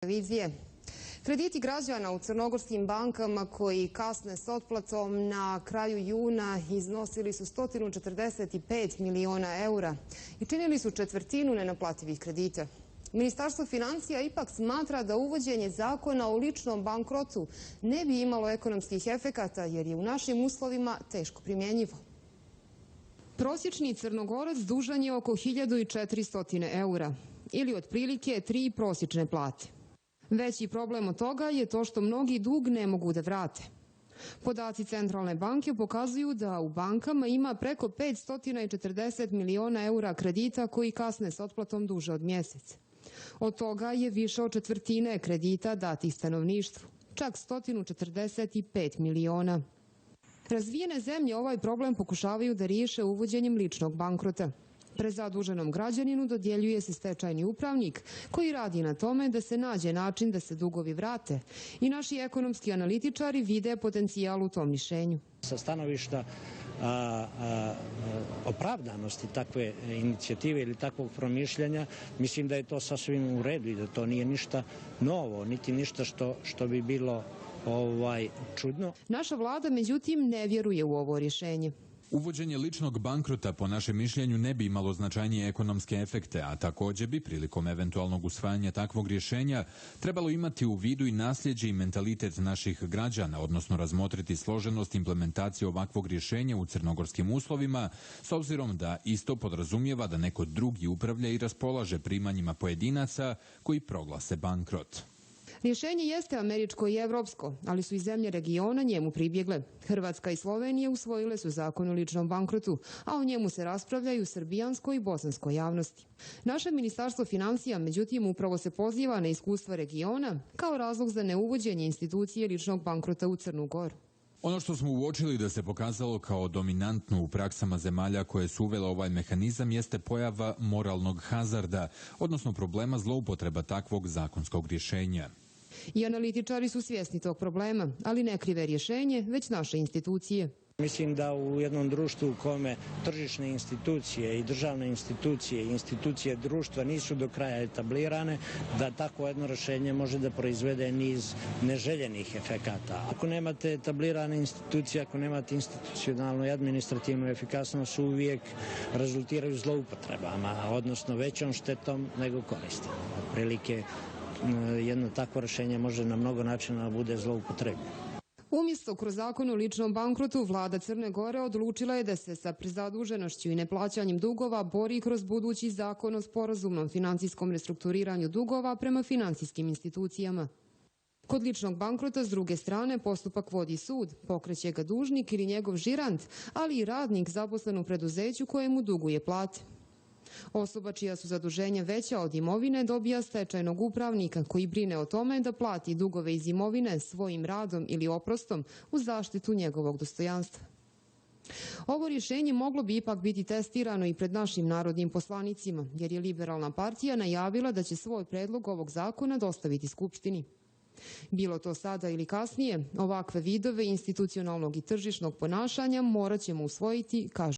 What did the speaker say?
Televizije. Krediti građana u crnogorskim bankama koji kasne s otplatom na kraju juna iznosili su 145 miliona eura i činili su četvrtinu nenaplativih kredita. Ministarstvo finansija ipak smatra da uvođenje zakona o ličnom bankrotu ne bi imalo ekonomskih efekata jer je u našim uslovima teško primjenjivo. Prosječni Crnogorac dužan je oko 1400 eura ili otprilike 3 prosječne plate. Veći problem od toga je to što mnogi dug ne mogu da vrate. Podaci Centralne banke pokazuju da u bankama ima preko 540 miliona eura kredita koji kasne s otplatom duže od mjesec. Od toga je više od četvrtine kredita datih stanovništvu, čak 145 miliona. Razvijene zemlje ovaj problem pokušavaju da riješe uvođenjem ličnog bankrota. Prezaduženom građaninu dodjeljuje se stečajni upravnik koji radi na tome da se nađe način da se dugovi vrate i naši ekonomski analitičari vide potencijal u tom rješenju. Sa stanovišta opravdanosti takve inicijative ili takvog promišljanja, mislim da je to sasvim u redu i da to nije ništa novo, niti ništa što bi bilo čudno. Naša vlada, međutim, ne vjeruje u ovo rješenje. Uvođenje ličnog bankrota po našem mišljenju ne bi imalo značajnije ekonomske efekte, a također bi prilikom eventualnog usvajanja takvog rješenja trebalo imati u vidu i nasljeđe i mentalitet naših građana, odnosno razmotriti složenost implementacije ovakvog rješenja u crnogorskim uslovima, s obzirom da isto podrazumijeva da neko drugi upravlja i raspolaže primanjima pojedinaca koji proglase bankrot. Rješenje jeste američko i evropsko, ali su i zemlje regiona njemu pribjegle. Hrvatska i Slovenija usvojile su zakon o ličnom bankrotu, a o njemu se raspravljaju u srbijanskoj i bosanskoj javnosti. Naše ministarstvo finansija, međutim, upravo se poziva na iskustva regiona kao razlog za neuvođenje institucije ličnog bankrota u Crnu Goru. Ono što smo uočili da se pokazalo kao dominantno u praksama zemalja koje su uvele ovaj mehanizam jeste pojava moralnog hazarda, odnosno problema zloupotreba takvog zakonskog rješenja. I analitičari su svjesni tog problema, ali ne krive rješenje, već naše institucije. Mislim da u jednom društvu u kome tržišne institucije i državne institucije i institucije društva nisu do kraja etablirane, da tako jedno rješenje može da proizvede niz neželjenih efekata. Ako nemate etablirane institucije, ako nemate institucionalnu i administrativnu efikasnost, uvijek rezultiraju zloupotrebama, odnosno većom štetom nego koristom. Otprilike jedno takvo rješenje može na mnogo načina da bude zloupotrebljeno. Umjesto kroz zakon o ličnom bankrotu, vlada Crne Gore odlučila je da se sa prezaduženošću i neplaćanjem dugova bori kroz budući zakon o sporazumnom financijskom restrukturiranju dugova prema finansijskim institucijama. Kod ličnog bankrota, s druge strane, postupak vodi sud, pokreće ga dužnik ili njegov žirant, ali i radnik zaposlen u preduzeću kojemu duguje plate. Osoba čija su zaduženja veća od imovine dobija stečajnog upravnika koji brine o tome da plati dugove iz imovine svojim radom ili oprostom u zaštitu njegovog dostojanstva. Ovo rješenje moglo bi ipak biti testirano i pred našim narodnim poslanicima, jer je Liberalna partija najavila da će svoj predlog ovog zakona dostaviti Skupštini. Bilo to sada ili kasnije, ovakve vidove institucionalnog i tržišnog ponašanja morat ćemo usvojiti, kaže